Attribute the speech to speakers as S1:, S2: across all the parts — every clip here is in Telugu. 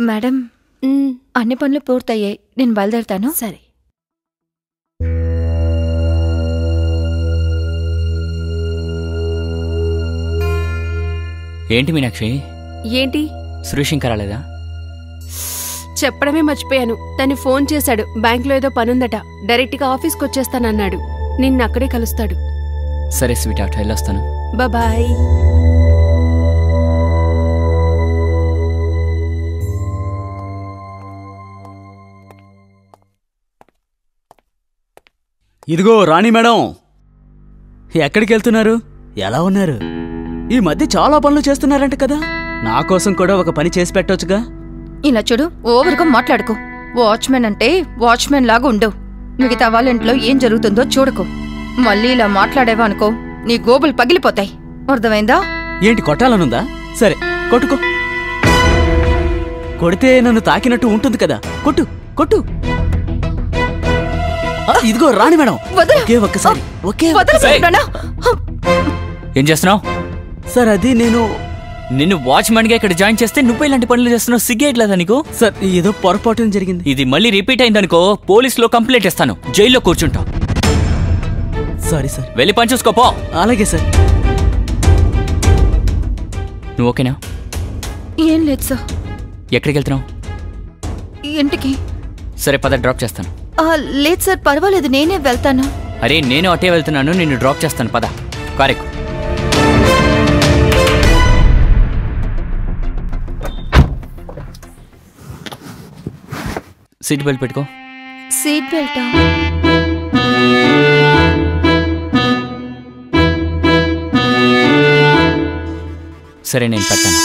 S1: మేడం అన్ని పనులు పూర్తయ్యాయి, నేను బయలుదేరుతాను.
S2: సరే.
S3: ఏంటి మీనాక్షి?
S2: ఏంటి?
S3: సురేష్ ఇంకా రాలేదా?
S2: చెప్పడమే మర్చిపోయాను. తను ఫోన్ చేశాడు, బ్యాంకులో ఏదో పనుందట, డైరెక్ట్గా ఆఫీస్కి వచ్చేస్తానన్నాడు. నిన్న అక్కడే కలుస్తాడు.
S3: సరే స్వీట్ హార్ట్, వెళ్ళొస్తాను.
S2: బాయ్.
S4: ఇదిగో రాణి మేడం, ఎక్కడికి వెళ్తున్నారు? ఎలా ఉన్నారు? ఈ మధ్య చాలా పనులు చేస్తున్నారంట కదా, నా కోసం కూడా ఒక పని చేసి పెట్టొచ్చుగా.
S1: ఇలా చూడు, ఓవర్గా మాట్లాడుకో. వాచ్మెన్ అంటే వాచ్మెన్ లాగా ఉండవు. మిగతా వాళ్ళ ఇంట్లో ఏం జరుగుతుందో చూడకు. మళ్ళీ ఇలా మాట్లాడేవా అనుకో, నీ గోబులు పగిలిపోతాయి. అర్థమైందా?
S4: ఏంటి కొట్టాలనుందా? సరే కొట్టుకో. కొడితే నన్ను తాకినట్టు ఉంటుంది కదా, కొట్టు కొట్టు. ఇదిగో రాణి మేడం, ఒకే ఒక్కసారి.
S3: ఏం చేస్తున్నావు?
S4: సార్ అది
S3: నిన్ను వాచ్మెన్ గా ఇక్కడ జాయిన్ చేస్తే నువ్వు ఇలాంటి పనులు చేస్తున్నావు, సిగ్గేయట్లేదా నీకు?
S4: సార్ ఏదో పొరపాటు జరిగింది.
S3: ఇది మళ్ళీ రిపీట్ అయిందనుకో పోలీసులో కంప్లైంట్ ఇస్తాను, జైల్లో కూర్చుంటావు.
S4: Sorry sir.
S3: వెళ్ళి పని చూసుకోపో.
S4: అలాగే సార్.
S3: నువ్వు ఓకేనా?
S1: ఏం లేదు సార్.
S3: ఎక్కడికి వెళ్తున్నావు?
S1: ఇంటికి.
S3: సరే పద, డ్రాప్ చేస్తాను.
S1: లేదు సార్, పర్వాలేదు, నేనే వెళ్తాను.
S3: అరే నేను అటే వెళ్తున్నాను, నిన్ను డ్రాప్ చేస్తాను, పద. కారెక్కు. సీట్ బెల్ట్ పెట్టుకో.
S1: సీట్ బెల్టా?
S3: సరే నేను పెడతాను.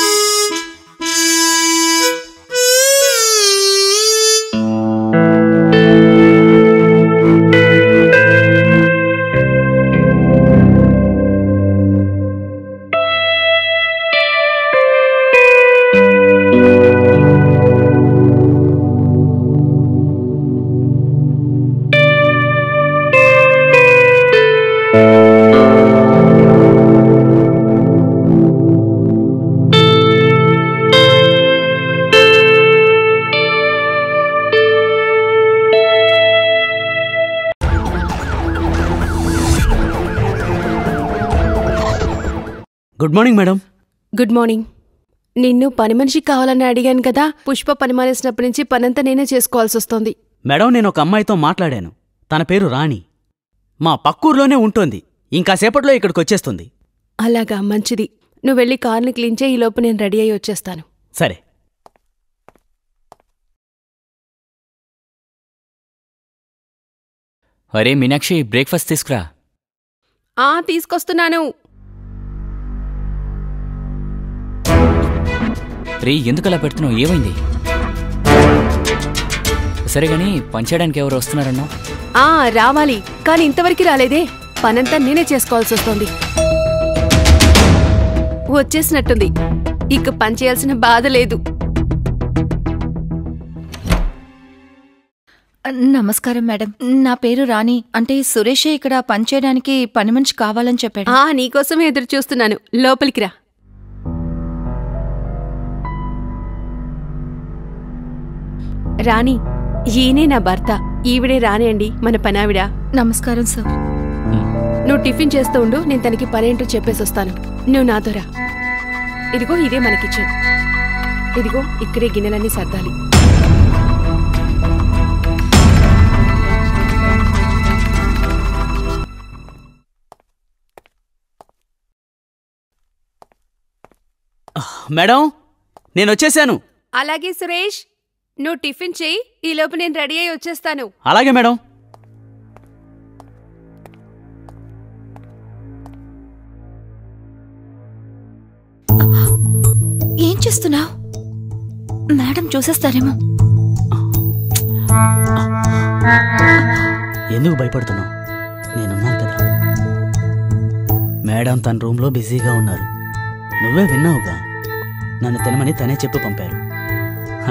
S4: Good morning madam.
S2: Good morning. నిన్ను పని మనిషి కావాలని అడిగాను కదా, పుష్ప పని మానేసినప్పటి నుంచి పనంతా నేనే చేసుకోవాల్సి వస్తోంది.
S4: మేడం నేను ఒక అమ్మాయితో మాట్లాడాను, తన పేరు రాణి, మా పక్కూర్లోనే ఉంటోంది, ఇంకాసేపట్లో ఇక్కడికి వచ్చేస్తుంది.
S2: అలాగా, మంచిది. నువ్వు వెళ్ళి కార్ని క్లీన్ చేయి, ఈలోపు నేను రెడీ అయ్యి వచ్చేస్తాను.
S4: సరే.
S3: అరే మీనాక్షి, బ్రేక్ఫాస్ట్ తీసుకురా.
S2: తీసుకొస్తున్నాను.
S3: రే ఎందుకు అలా పెడుతున్నావు? ఏమైంది? సరే గాని పనిచేయడానికి ఎవరు వస్తున్నారన్నా?
S2: రావాలి, కానీ ఇంతవరకు రాలేదే. పనంతా నేనే చేసుకోవాల్సి వస్తోంది. వచ్చేసినట్టుంది, ఇక పని చేయాల్సిన బాధ లేదు.
S1: నమస్కారం మేడం, నా పేరు రాణి. అంటే సురేషే ఇక్కడ పనిచేయడానికి పని మనిషి కావాలని చెప్పాడు.
S2: నీకోసమే ఎదురు చూస్తున్నాను, లోపలికి రా. రాణి, ఈయనే నా భర్త, ఈవిడే రాణి అండి, మన పనావిడ.
S1: నమస్కారం సార్.
S2: నువ్వు టిఫిన్ చేస్తూ ఉండు, నేను తనకి పనేంటో చెప్పేసి వస్తాను. నువ్వు నాతో రా. ఇదిగో ఇదే మన కిచెన్. ఇదిగో ఇక్కడే గిన్నెలన్నీ సర్దాలి.
S4: మేడం నేను వచ్చేసాను.
S2: అలాగే సురేష్, నువ్వు టిఫిన్ చెయ్యి, ఈలోపు నేను రెడీ అయి వచ్చేస్తాను.
S4: అలాగే మేడం.
S1: ఏం చేస్తున్నావు? మేడం చూసేస్తారేమో.
S4: ఎందుకు భయపడుతున్నావు? నేనున్నాను కదా. మేడం తన రూమ్లో బిజీగా ఉన్నారు, నువ్వే విన్నావుగా. నన్ను తినమని తనే చెప్పి పంపారు,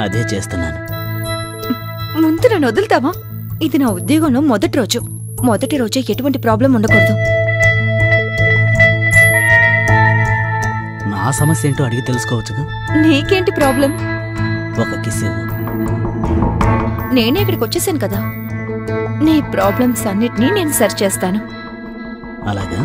S4: అదే చేస్తున్నాను.
S1: ముందు నన్ను వదులుతావా? ఇది నా ఉద్యోగంలో మొదటి రోజే ఎటువంటి ప్రాబ్లం ఉండకూడదు.
S4: నా సమస్య ఏంటో అడిగి తెలుసుకోవచ్చుగా.
S1: నీకేంటి ప్రాబ్లం?
S4: ఒక కిస్ ఇవ్వు.
S1: నేనే ఇక్కడికి వచ్చేసాను కదా, నీ ప్రాబ్లమ్స్ అన్నిటినీ నేను సరి చేస్తాను.
S4: అలాగా?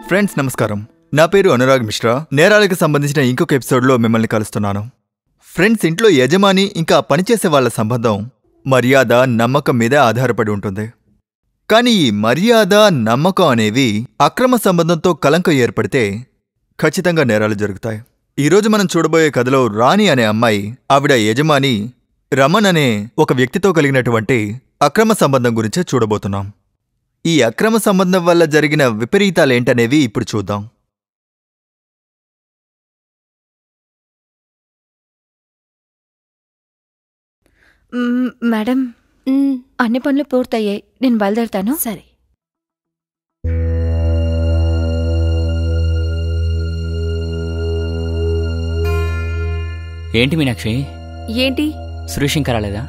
S5: ఫ్రెండ్స్ నమస్కారం, నా పేరు అనురాగ్ మిశ్రా. నేరాలకు సంబంధించిన ఇంకొక ఎపిసోడ్లో మిమ్మల్ని కలుస్తున్నాను. ఫ్రెండ్స్, ఇంట్లో యజమాని ఇంకా పనిచేసే వాళ్ళ సంబంధం మర్యాద, నమ్మకం మీద ఆధారపడి ఉంటుంది. కానీ ఈ మర్యాద, నమ్మకం అనేవి అక్రమ సంబంధంతో కలంకం ఏర్పడితే ఖచ్చితంగా నేరాలు జరుగుతాయి. ఈరోజు మనం చూడబోయే కథలో రాణి అనే అమ్మాయి, ఆవిడ యజమాని రమణ్ అనే ఒక వ్యక్తితో కలిగినటువంటి అక్రమ సంబంధం గురించే చూడబోతున్నాం. ఈ అక్రమ సంబంధం వల్ల జరిగిన విపరీతాలేంటనేవి ఇప్పుడు చూద్దాం.
S1: మేడం, అన్ని పనులు పూర్తయ్యాయి, నేను బయలుదేరుతాను.
S2: సరే.
S3: ఏంటి మీనాక్షి,
S2: ఏంటి?
S3: సురేష్ ఇంకా రాలేదా?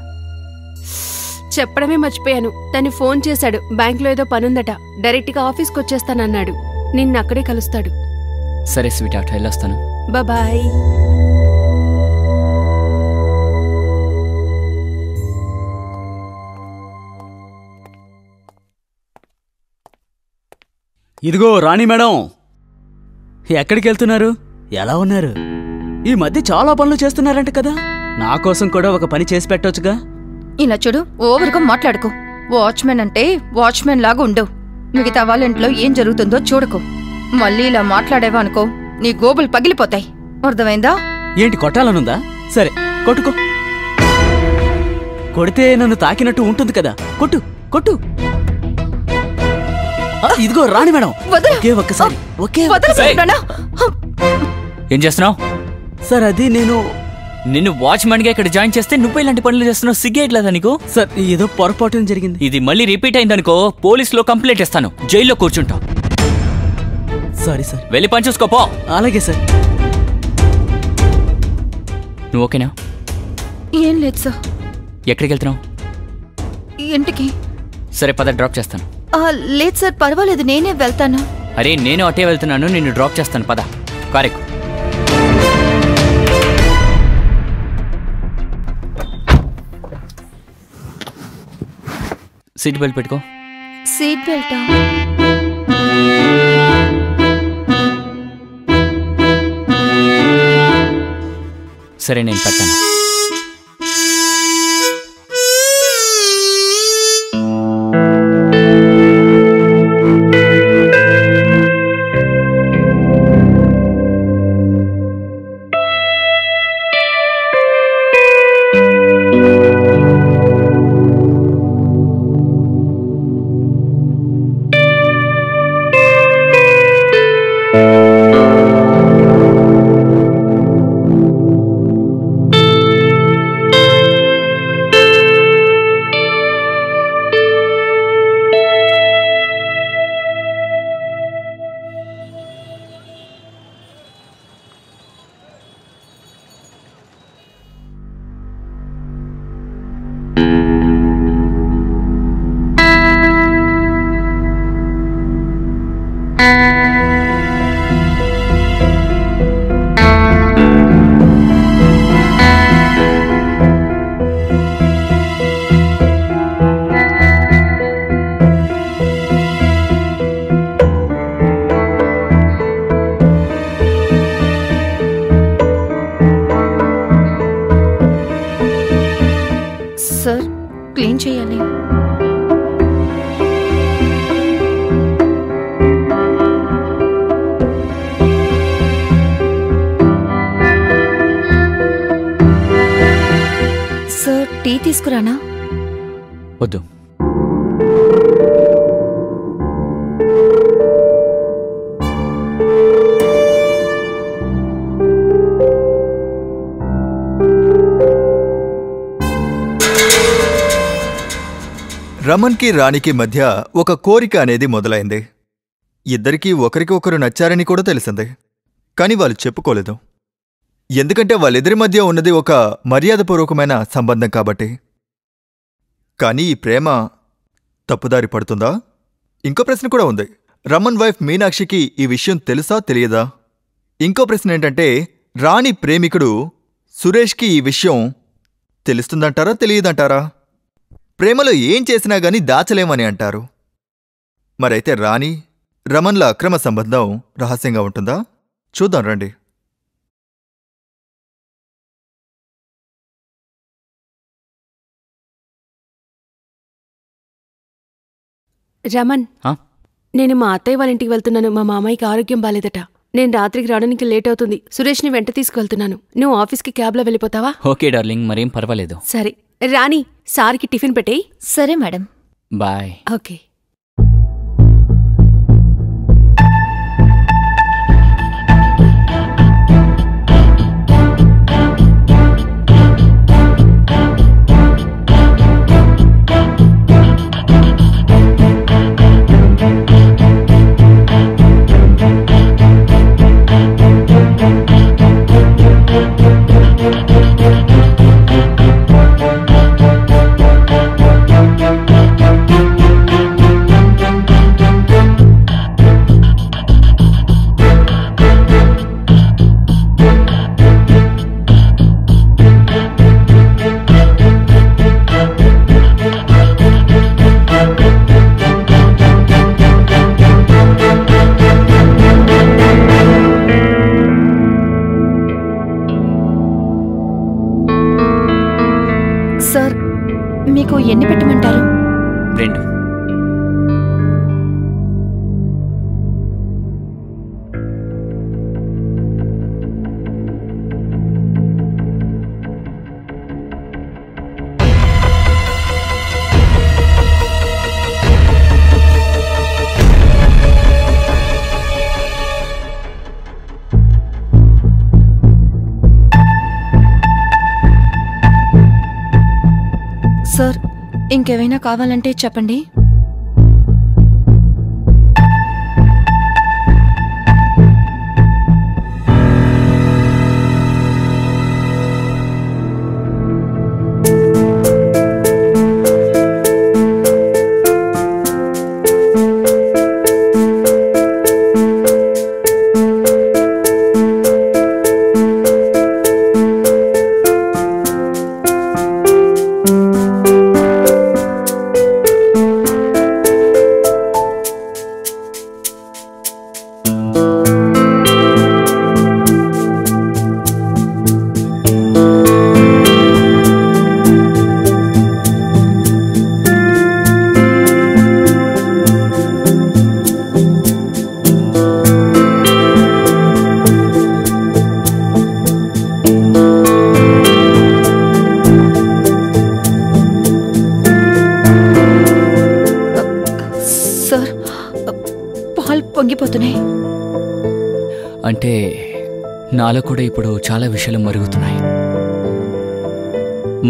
S2: చెప్పడమే మర్చిపోయాను. తను ఫోన్ చేశాడు, బ్యాంకులో ఏదో పనుందట, డైరెక్ట్గా ఆఫీస్కి వచ్చేస్తానన్నాడు. నిన్న అక్కడే కలుస్తాడు.
S3: సరే స్వీట్ హార్ట్, వెళ్ళొస్తాను.
S2: బాయ్.
S4: ఇదిగో రాణి మేడం, ఎక్కడికి వెళ్తున్నారు? ఎలా ఉన్నారు? ఈ మధ్య చాలా పనులు చేస్తున్నారంట కదా, నా కోసం కూడా ఒక పని చేసి పెట్టొచ్చుగా.
S1: ఇలా చూడు, ఓవర్గా మాట్లాడుకో. వాచ్మెన్ అంటే వాచ్మెన్ లాగా ఉండు. మిగతా వాళ్ళ ఇంట్లో ఏం జరుగుతుందో చూడకు. మళ్ళీ ఇలా మాట్లాడేవా అనుకో, నీ గోబులు పగిలిపోతాయి. అర్థమైందా?
S4: ఏంటి, కొట్టాలనుందా? సరే కొట్టుకో. కొడితే నన్ను తాకినట్టు ఉంటుంది కదా, కొట్టు కొట్టు. ఇదిగో రాణి మేడం, ఒకే ఒక్కసారి, ఒకే
S1: వదలకుండానా?
S3: ఏం చేస్తున్నావు?
S4: సార్ అది నేను
S3: నిన్ను వాచ్మెన్గా ఇక్కడ జాయిన్ చేస్తే నువ్వు ఇలాంటి పనులు చేస్తున్నావు, సిగ్గేయట్లేదా నీకు?
S4: సార్ ఏదో పొరపాటు జరిగింది.
S3: ఇది మళ్ళీ రిపీట్ అయిందనుకో, పోలీసులో కంప్లైంట్ ఇస్తాను, జైల్లో కూర్చుంటావు.
S4: Sorry sir.
S3: వెళ్ళి పని చూసుకోపో.
S4: అలాగే సార్.
S3: నువ్వు ఓకేనా?
S1: ఏం లేదు సార్.
S3: ఎక్కడికి వెళ్తున్నావు?
S1: ఇంటికి.
S3: సరే పద, డ్రాప్ చేస్తాను.
S1: లేదు సార్, పర్వాలేదు, నేనే వెళ్తాను.
S3: అరే నేను అటే వెళ్తున్నాను, నిన్ను డ్రాప్ చేస్తాను, పద. కారెక్కు. సీట్ బెల్ట్ పెట్టుకో.
S1: సీట్ బెల్టా?
S3: సరే నేను పెట్టాను.
S1: సార్, క్లీన్ చేయాలి. సార్, టీ తీసుకురానా?
S3: వద్దు.
S5: రమణ్కి రాణికి మధ్య ఒక కోరిక అనేది మొదలైంది. ఇద్దరికీ ఒకరికి ఒకరు నచ్చారని కూడా తెలిసింది. కాని వాళ్ళు చెప్పుకోలేదు. ఎందుకంటే వాళ్ళిద్దరి మధ్య ఉన్నది ఒక మర్యాదపూర్వకమైన సంబంధం కాబట్టి. కానీ ఈ ప్రేమ తప్పుదారి పడుతుందా? ఇంకో ప్రశ్న కూడా ఉంది. రమన్ వైఫ్ మీనాక్షికి ఈ విషయం తెలుసా తెలియదా? ఇంకో ప్రశ్న ఏంటంటే, రాణి ప్రేమికుడు సురేష్కి ఈ విషయం తెలుస్తుందంటారా తెలియదంటారా? ప్రేమలో ఏం చేసినా గానీ దాచలేమని అంటారు. మరైతే రాణి రమన్ల అక్రమ సంబంధం రహస్యంగా ఉంటుందా? చూద్దాం రండి.
S2: రమన్, నేను మా అత్తయ్య వాళ్ళ ఇంటికి వెళ్తున్నాను. మా మామయ్యకి ఆరోగ్యం బాలేదట. నేను రాత్రికి రావడానికి లేట్ అవుతుంది. సురేష్ని వెంట తీసుకువెళ్తున్నాను. నువ్వు ఆఫీస్కి క్యాబ్లో వెళ్ళిపోతావా?
S3: ఓకే డార్లింగ్, మరేం పర్వాలేదు.
S2: సరే రాణి, సార్కి టిఫిన్ పెట్టేయి.
S1: సరే మేడం.
S3: బాయ్.
S2: ఓకే.
S1: సార్, మీకు ఎన్ని పెట్టమంటారు?
S3: 2.
S1: సార్, ఇంకేమైనా కావాలంటే చెప్పండి. పొంగిపోతున్నాయి.
S3: అంటే నాలో కూడా ఇప్పుడు చాలా విషయాలు మరుగుతున్నాయి.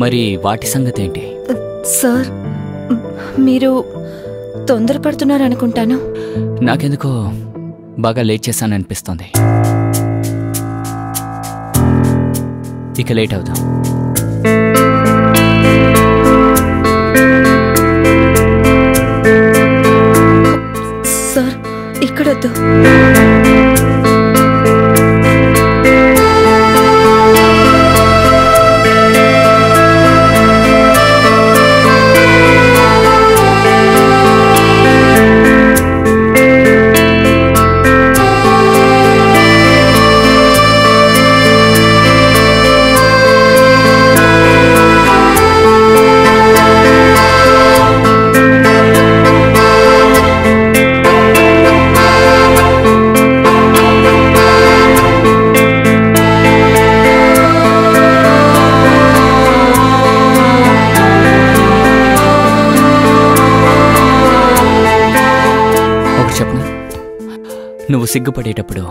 S3: మరి వాటి సంగతి ఏంటి?
S1: సార్, మీరు తొందరపడుతున్నారనుకుంటాను.
S3: నాకెందుకో బాగా లేట్ చేశాననిపిస్తోంది. ఇక లేట్ అవుదాం.
S1: సార్, ఇక్కడొద్దు.
S3: నువ్వు సిగ్గుపడేటప్పుడు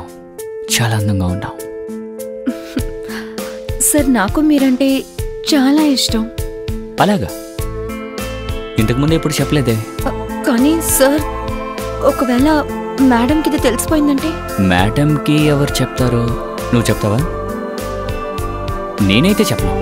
S3: చాలా అందంగా ఉన్నావు.
S1: సార్, నాకు మీరంటే చాలా ఇష్టం.
S3: అలాగా? ఇంతకుముందు ఎప్పుడు చెప్పలేదే.
S1: కానీ సార్, ఒకవేళ మేడంకి ఇది తెలిసిపోయిందంటే?
S3: మేడంకి ఎవరు చెప్తారో? నువ్వు చెప్తావా? నేనైతే చెప్పను.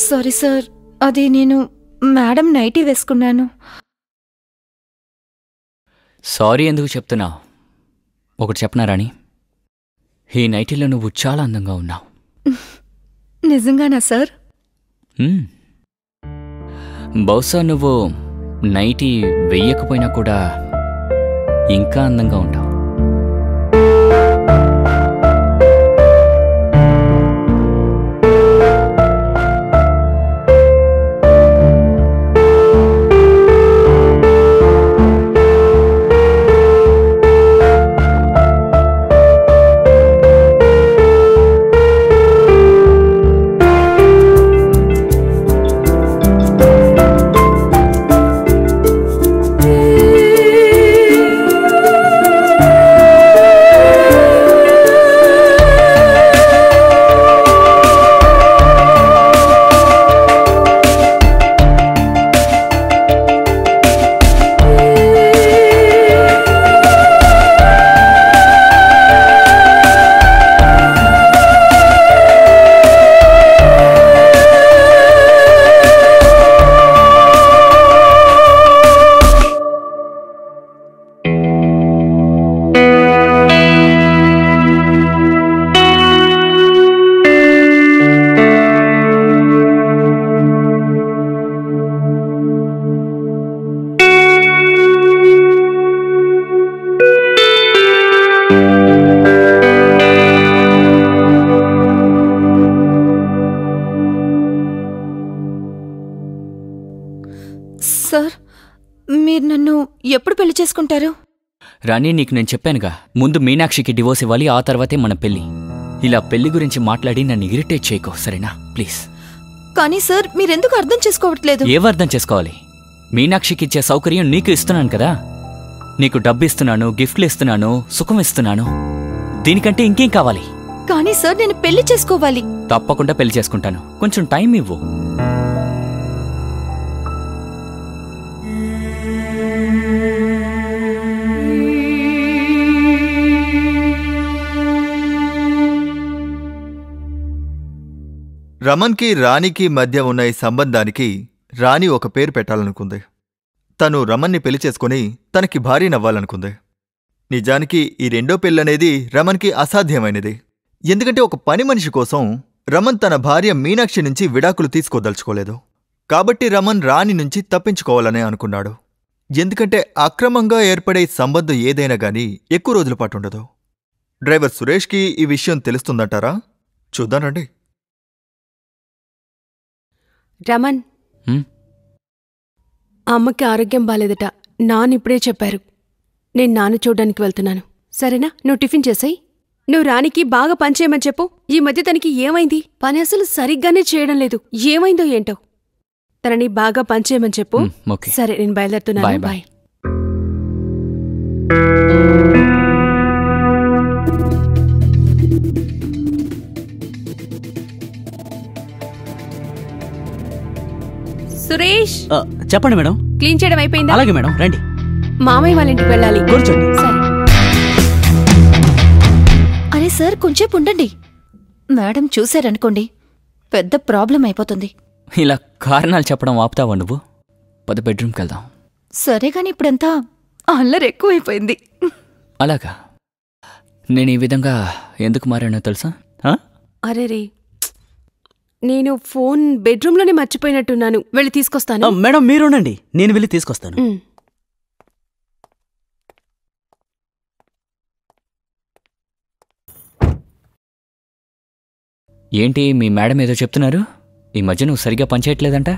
S1: సారీ సార్, అది నేను మేడం నైటీ వేసుకున్నాను.
S3: సారీ ఎందుకు చెప్తున్నావు? ఒకటి చెప్పనా రాణి, ఈ నైటీలో నువ్వు చాలా అందంగా ఉన్నావు.
S1: నిజంగానా సార్?
S3: బహుశా నువ్వు నైటీ వెయ్యకపోయినా కూడా ఇంకా అందంగా ఉంటావు.
S1: సార్, మీరు నన్ను ఎప్పుడు పెళ్లి చేసుకుంటారు?
S3: రాణి, నీకు నేను చెప్పానుగా, ముందు మీనాక్షికి డివోర్స్ ఇవ్వాలి, ఆ తర్వాతే మన పెళ్లి. ఇలా పెళ్లి గురించి మాట్లాడి నన్ను ఇరిటేట్ చేయకో, సరేనా? ప్లీజ్.
S1: కానీ సార్, మీరెందుకు అర్థం చేసుకోవట్లేదు?
S3: ఏమర్థం చేసుకోవాలి? మీనాక్షికి ఇచ్చే సౌకర్యం నీకు ఇస్తున్నాను కదా. నీకు డబ్బు ఇస్తున్నాను, గిఫ్ట్లు ఇస్తున్నాను, సుఖం ఇస్తున్నాను. దీనికంటే ఇంకేం కావాలి?
S1: కానీ సార్, నేను పెళ్లి చేసుకోవాలి.
S3: తప్పకుండా పెళ్లి చేసుకుంటాను, కొంచెం టైం ఇవ్వు.
S5: రమన్కి రాణికి మధ్య ఉన్న ఈ సంబంధానికి రాణి ఒక పేరు పెట్టాలనుకుంది. తను రమన్ని పెళ్లి చేసుకుని తనకి భార్యనవ్వాలనుకుంది. నిజానికి ఈ రెండో పెళ్ళనేది రమన్కి అసాధ్యమైనది. ఎందుకంటే ఒక పని మనిషి కోసం రమన్ తన భార్య మీనాక్షి నుంచి విడాకులు తీసుకోదలుచుకోలేదు. కాబట్టి రమన్ రాణి నుంచి తప్పించుకోవాలనే అనుకున్నాడు. ఎందుకంటే అక్రమంగా ఏర్పడే సంబంధం ఏదైనా గానీ ఎక్కువ రోజుల పాటుండదు. డ్రైవర్ సురేష్కి ఈ విషయం తెలుస్తుందంటారా? చూద్దానండి.
S2: రమన్, అమ్మకి ఆరోగ్యం బాలేదట. నానిప్పుడే చెప్పారు. నేను నాన్న చూడ్డానికి వెళ్తున్నాను. సరేనా? నువ్వు టిఫిన్ చేసాయి. నువ్వు రానికి బాగా పనిచేయమని చెప్పు. ఈ మధ్య తనకి ఏమైంది? పని అసలు సరిగ్గానే చేయడం లేదు. ఏమైందో ఏంటో. తనని బాగా పనిచేయమని చెప్పు. సరే, నేను బయలుదేరుతున్నాను. బాయ్. సురేష్,
S4: చెప్పండి మేడం.
S2: క్లీన్ చేయడం అయిపోయిందా?
S4: అలాగే మేడం, రండి.
S2: మామయ్య వాళ్ళ ఇంటికి వెళ్ళాలి.
S4: కూర్చోండి.
S2: సరే.
S1: అరే సార్, కొంచెం ఉండండి. మేడం చూశారనుకోండి, పెద్ద ప్రాబ్లం అయిపోతుంది.
S3: ఇలా కారణాలు చెప్పడం ఆపుతావా నువ్వు? పద, బెడ్రూమ్కి వెళ్దాం.
S1: సరే, కాని ఇప్పుడంతా అల్లరి ఎక్కువైపోయింది.
S3: అలాగా? నేను ఈ విధంగా ఎందుకు మారానో తెలుసా?
S2: అరే రే, నేను ఫోన్ బెడ్రూమ్లోనే మర్చిపోయినట్టున్నాను. వెళ్ళి తీసుకొస్తాను.
S4: మేడం, మీరుండండి, నేను వెళ్ళి తీసుకొస్తాను.
S3: ఏంటి మీ మేడం ఏదో చెప్తున్నారు? ఈ మధ్య నువ్వు సరిగా పనిచేయట్లేదంట.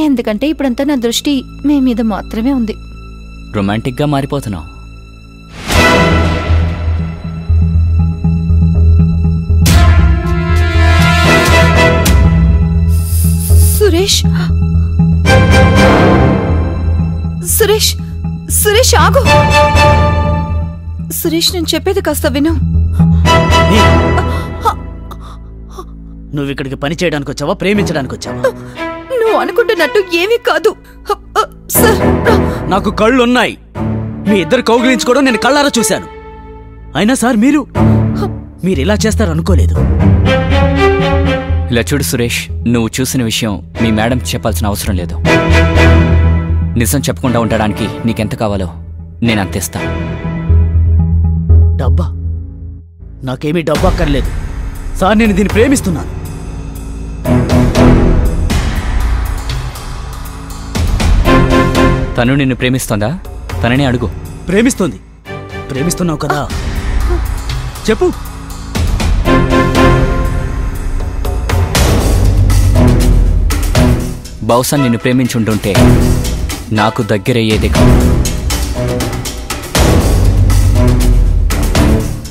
S1: ఎందుకంటే ఇప్పుడంతా నా దృష్టి మీ మీద మాత్రమే ఉంది.
S3: రొమాంటిక్గా మారిపోతున్నావు.
S1: సురేష్, సురేష్, సురేష్ ఆగు. సురేష్, నేను చెప్పేది కాస్త విను.
S4: నువ్వు ఇక్కడికి పని చేయడానికి వచ్చావా, ప్రేమించడానికి వచ్చావా?
S1: నువ్వు అనుకుంటున్నట్టు ఏమీ కాదు సార్.
S4: నాకు కళ్ళున్నాయి. మీ ఇద్దరు కౌగిలించుకోవడం నేను కళ్ళారా చూశాను. అయినా సార్, మీరు ఇలా చేస్తారనుకోలేదు.
S3: ఇలా చూడు సురేష్, నువ్వు చూసిన విషయం మీ మేడం చెప్పాల్సిన అవసరం లేదు. నిజం చెప్పకుండా ఉండడానికి నీకెంత కావాలో నేను అంతేస్తా.
S4: డబ్బా? నాకేమీ డబ్బు అక్కర్లేదు సార్, నేను దీన్ని ప్రేమిస్తున్నాను.
S3: తను నిన్ను ప్రేమిస్తోందా? తననే అడుగు.
S4: ప్రేమిస్తున్నావు కదా, చెప్పు.
S3: బహుశా నిన్ను ప్రేమించుంటుంటే నాకు దగ్గరయ్యేదే కాదు.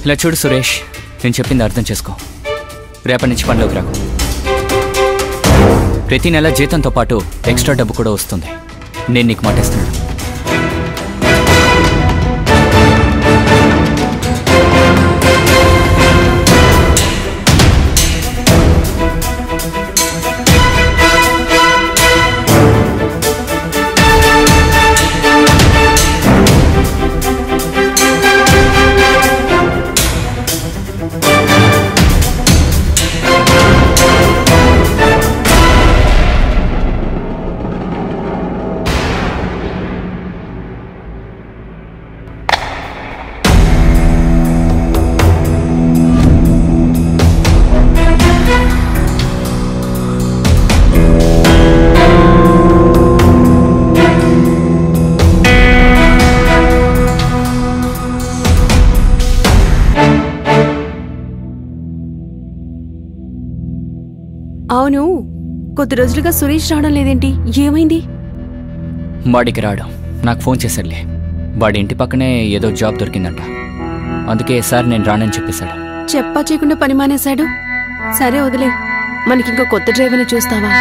S3: ఇలా చూడు సురేష్, నేను చెప్పింది అర్థం చేసుకో. రేపటి నుంచి పనిలోకి రాకు. ప్రతి నెల జీతంతో పాటు ఎక్స్ట్రా డబ్బు కూడా వస్తుంది. నేను నీకు మాటిస్తున్నాను.
S2: అవును, కొద్ది రోజులుగా సురేష్ రావడం లేదేంటి? ఏమైంది?
S3: వాడికి రావడం నాకు ఫోన్ చేశాడులే. వాడి ఇంటి పక్కనే ఏదో జాబ్ దొరికిందంట. అందుకే సార్ నేను రానని చెప్పేశాడు.
S2: చెప్పా చేయకుండా పని మానేశాడు. సరే వదిలే, మనకింకో కొత్త డ్రైవర్ని చూస్తావా?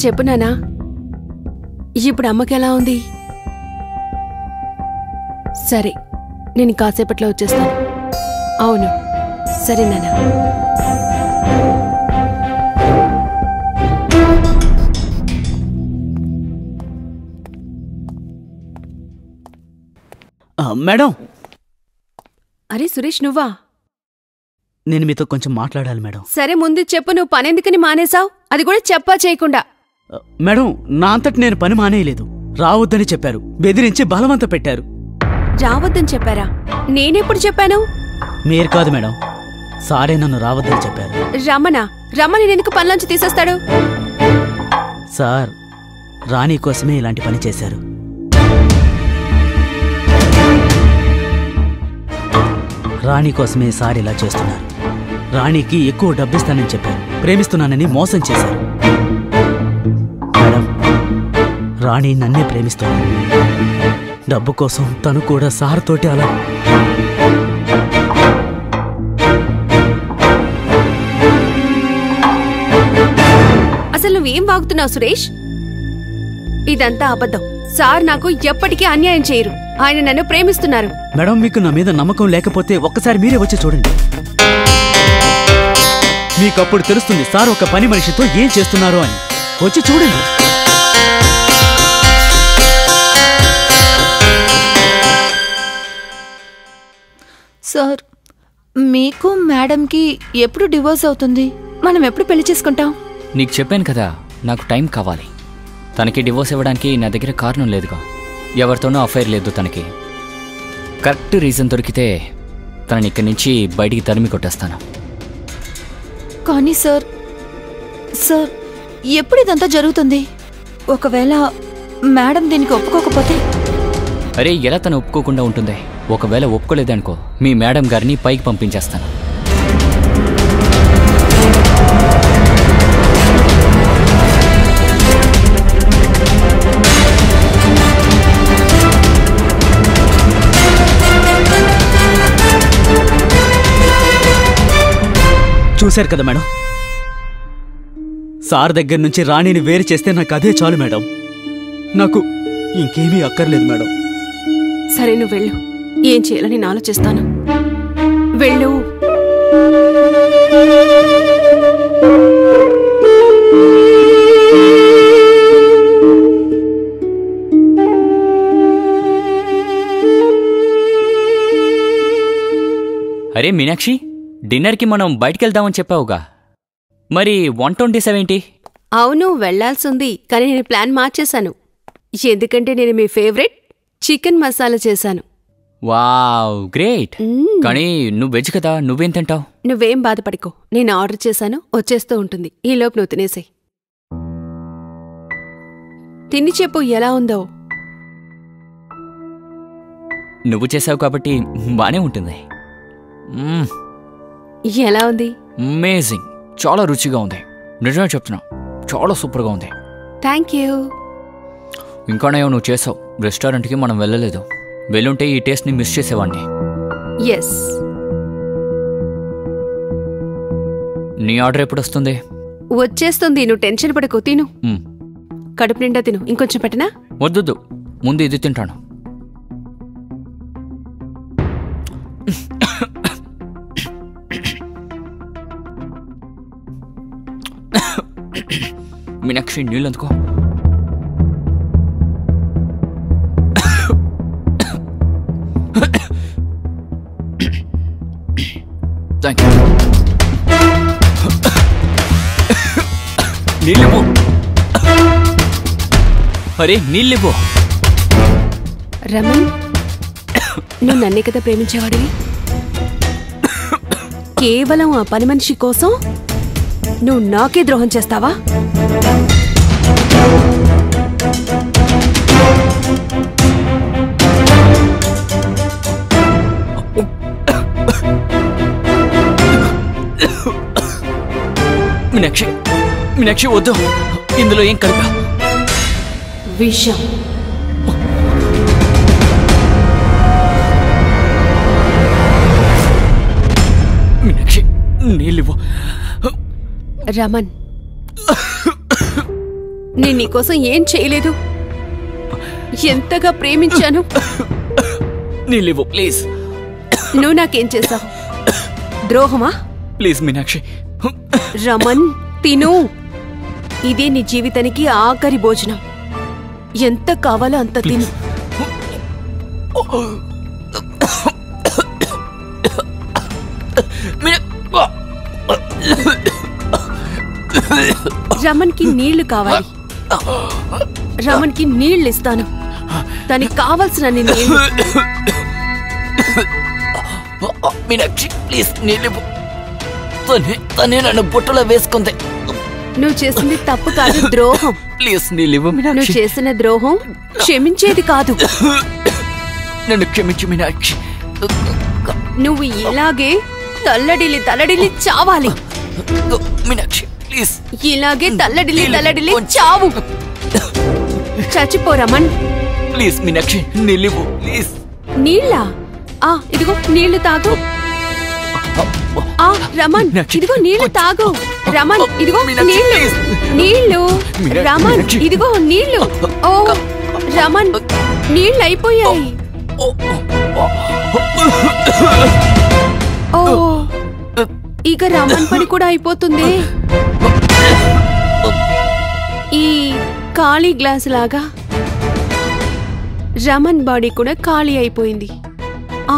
S2: చెప్పు నానా, ఇప్పుడు అమ్మకి ఎలా ఉంది? సరే, నేను కాసేపట్లో వచ్చేస్తాను. అవును, సరే నానా.
S4: మేడం.
S2: అరే సురేష్, నువ్వా?
S4: నేను మీతో కొంచెం మాట్లాడాలి మేడం.
S2: సరే ముందు చెప్పు, నువ్వు పనెందుకని మానేశావు? అది కూడా చెప్పా చేయకుండా.
S4: మేడం, నా అంతటి నేను పని మానేయలేదు. రావద్దని చెప్పారు, బెదిరించి బలవంత పెట్టారు.
S2: రావద్దని చెప్పారా? నేనెప్పుడు చెప్పాను?
S4: మీరు కాదు మేడం, సారే నన్ను రావద్దని చెప్పారు.
S2: రమ్మని ఎందుకు పనిలోంచి తీసేస్తాడు?
S4: సార్ రాణి కోసమే ఇలాంటి పని చేశారు. రాణి కోసమే సార్ ఇలా చేస్తున్నారు. రాణికి ఎక్కువ డబ్బిస్తానని చెప్పారు, ప్రేమిస్తున్నానని మోసం చేశారు. మేడం, రాణి నన్నే ప్రేమిస్తోంది. డబ్బు కోసం తను కూడా సార్ తోటి అలా.
S2: అసలు నువ్వేం వాగుతున్నావు సురేష్? ఇదంతా అబద్ధం. సార్ నాకు ఎప్పటికీ అన్యాయం చేయరు. ఆయన నన్ను ప్రేమిస్తున్నారు.
S4: మేడం, మీకు నా మీద నమ్మకం లేకపోతే ఒక్కసారి మీరే వచ్చి చూడండి. మీకప్పుడు తెలుస్తుంది సార్ ఒక పని మనిషితో ఏం చేస్తున్నారో అని. వచ్చి చూడండి.
S1: సార్, మీకు మేడంకి ఎప్పుడు డివోర్స్ అవుతుంది? మనం ఎప్పుడు పెళ్లి చేసుకుంటాం?
S3: నీకు చెప్పాను కదా, నాకు టైం కావాలి. తనకి డివోర్స్ ఇవ్వడానికి నా దగ్గర కారణం లేదుగా. ఎవరితోనూ అఫైర్ లేదు తనకి. కరెక్ట్ రీజన్ దొరికితే తనని ఇక్కడి నుంచి బయటికి తరిమి కొట్టేస్తాను.
S1: కానీ సార్ ఎప్పుడు ఇదంతా జరుగుతుంది? ఒకవేళ మేడం దీనికి ఒప్పుకోకపోతే?
S3: అరే, ఎలా తను ఒప్పుకోకుండా ఉంటుంది? ఒకవేళ ఒప్పుకోలేదనుకో, మీ మేడం గారిని పైకి పంపించేస్తాను.
S4: చూశారు కదా మేడం, సార్ దగ్గర నుంచి రాణిని వేరు చేస్తే నాకు అదే చాలు మేడం. నాకు ఇంకేమీ అక్కర్లేదు మేడం.
S2: సరే, నువ్వు వెళ్ళు. ఏం చేయాలని నేను ఆలోచిస్తాను. వెళ్ళు.
S3: అరే మీనాక్షి, డిన్నర్కి మనం బయటికెళ్దామని చెప్పావుగా, మరి 127 ఏంటి?
S2: అవును, వెళ్లాల్సింది, కానీ నేను ప్లాన్ మార్చేశాను. ఎందుకంటే నేను మీ ఫేవరెట్ చికెన్ మసాలా చేశాను.
S3: Wow, great. కానీ నువ్వు వెజ్ కదా, నువ్వేం తింటావు?
S2: నువ్వేం బాధపడికో, నేను ఆర్డర్ చేశాను, వచ్చేస్తూ ఉంటుంది. ఈలోపు నువ్వు తినేసేయ్. తిని చెప్పు ఎలా ఉందో.
S3: నువ్వు చేసావు కాబట్టి బానే ఉంటుంది.
S2: ఎలా ఉంది?
S3: అమేజింగ్, చాలా రుచిగా ఉంది. నిజమే చెప్తున్నా, చాలా సూపర్గా ఉంది.
S2: Thank you.
S3: ఇంకానేమో నువ్వు చేసావు. రెస్టారెంట్కి మనం వెళ్ళలేదు. వెళ్ళుంటే ఈ టేస్ట్ని మిస్ చేసేవాడిని.
S2: ఎస్.
S3: నీ ఆర్డర్ ఎప్పుడు వస్తుంది?
S2: వచ్చేస్తుంది, నువ్వు టెన్షన్ పడకు. తిను, కడుపు నిండా తిను. ఇంకొంచెం పెట్టనా?
S3: వద్దు, ముందు ఇది తింటాను. మీనాక్షి, నీళ్ళు అందుకో. Thank you. నీళ్ళివ్వు. అరే నీళ్ళివ్వు.
S2: రమణ్, నువ్వు నన్నే కదా ప్రేమించేవాడివి. కేవలం ఆ పని మనిషి కోసం నువ్వు నాకే ద్రోహం చేస్తావా?
S3: మీనాక్షి, మీనాక్షి వద్దు. ఇందులో ఏం కలిపా?
S2: విషం.
S3: మీనాక్షి, నీళ్ళివ్వు.
S2: రమణ్, నేను నీకోసం ఏం చేయలేదు. ఎంతగా ప్రేమించాను.
S3: నీళ్ళివ్వు ప్లీజ్.
S2: నువ్వు నాకేం చేశావు? ద్రోహమా?
S3: ప్లీజ్ మీనాక్షి.
S2: రమణ్, తిను. ఇదే నీ జీవితానికి ఆఖరి భోజనం. ఎంత కావాలో అంత తిను. రమణ్కి నీళ్లు కావాలి. రమణ్కి నీళ్లు ఇస్తాను. దానికి కావాల్సిన నీళ్లు.
S3: మీనాక్షి ప్లీజ్ నీళ్ళివ్వు. తనే నన్ను బుట్టలో వేసుకుంది.
S2: నువ్వు చేసింది తప్పు కాదు, ద్రోహం.
S3: ప్లీజ్ నీళ్ళివ్వు
S2: నువ్వు
S3: మీనాక్షి.
S2: చేసిన ద్రోహం క్షమించేది కాదు.
S3: నన్ను క్షమించు మీనాక్షి.
S2: నువ్వు ఇలాగే తల్లడిల్లి చావాలి.
S3: మీనాక్షి ప్లీజ్.
S2: ఇలాగే తల్లడిల్లి చావు. చచ్చిపో రమణ్.
S3: ప్లీజ్ మీనాక్షి, నీళ్ళివ్వు ప్లీజ్.
S2: నీళ్ళా? ఇదిగో నీళ్లు తాగు. రమణ్, ఇదిగో నీళ్లు తాగు. రమణ్, ఇదిగో నీళ్లు. రమణ్, ఇదిగో నీళ్లు. ఓ రమణ్, నీళ్ళు అయిపోయాయి. ఓ, ఇక రమణ్ పని కూడా అయిపోతుంది. ఈ ఖాళీ గ్లాస్ లాగా రమణ్ బాడీ కూడా ఖాళీ అయిపోయింది.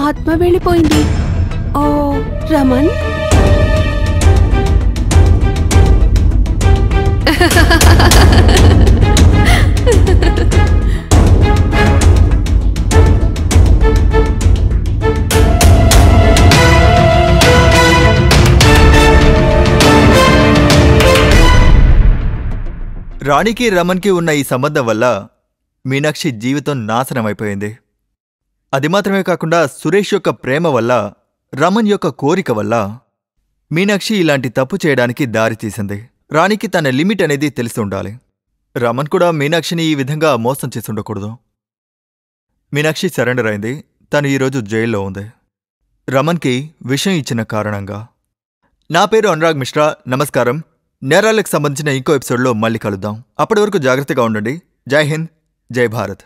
S2: ఆత్మ వెళ్ళిపోయింది. ఓ రమణ్,
S5: రాణికి రమణ్కి ఉన్న ఈ సంబంధం వల్ల మీనాక్షి జీవితం నాశనమైపోయింది. అది మాత్రమే కాకుండా సురేష్ యొక్క ప్రేమ వల్ల, రమణ్ యొక్క కోరిక వల్ల మీనాక్షి ఇలాంటి తప్పు చేయడానికి దారి తీసింది. రాణికి తన లిమిట్ అనేది తెలిసి ఉండాలి. రమణ్ కూడా మీనాక్షిని ఈ విధంగా మోసం చేసి ఉండకూడదు. మీనాక్షి సరెండర్ అయింది. తను ఈరోజు జైల్లో ఉంది, రమణ్కి విషం ఇచ్చిన కారణంగా. నా పేరు అనురాగ్ మిశ్రా. నమస్కారం. నేరాలకు సంబంధించిన ఇంకో ఎపిసోడ్లో మళ్ళీ కలుద్దాం. అప్పటి వరకు జాగ్రత్తగా ఉండండి. జై హింద్, జై భారత్.